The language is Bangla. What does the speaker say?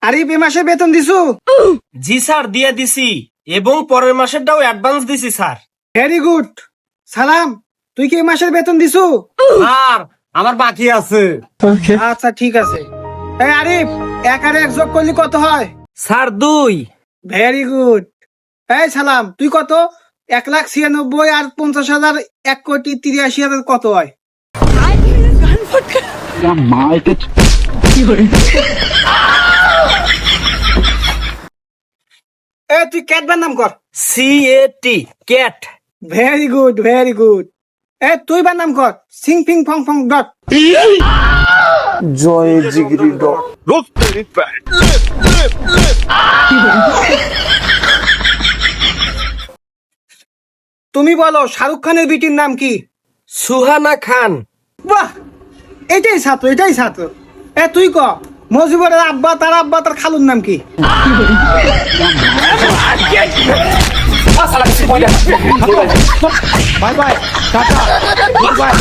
আরিফ এ মাসে বেতন দিছু? জি স্যার দিয়ে দিছি এবং পরের মাসেরটাও অ্যাডভান্স দিছি স্যার। Very good. সালাম, তুই কি এই মাসের বেতন দিছু? স্যার আমার বাকি আছে। আচ্ছা ঠিক আছে। এই আরিফ, 1 আর 1 যোগ করলে কত হয়? স্যার 2। Very good. এই সালাম, তুই কত? 1,96,000 আর 50,000 1,83,000 কত হয়? এই তুই ক্যাটবার নাম কর। CAT cat. Very good, very good. এ তুই বার নাম কর। সিং ফিং ফং ফং ডট। জয় জিগরি ডট। তুমি বলো শাহরুখ খানের বিটির নাম কি? সুহানা খান। বাহ, এটাই ছাত্র, এটাই ছাত্র। এ তুই ক, মজিবরের আব্বা তার খালুর নাম কি? Bye bye tata, good bye.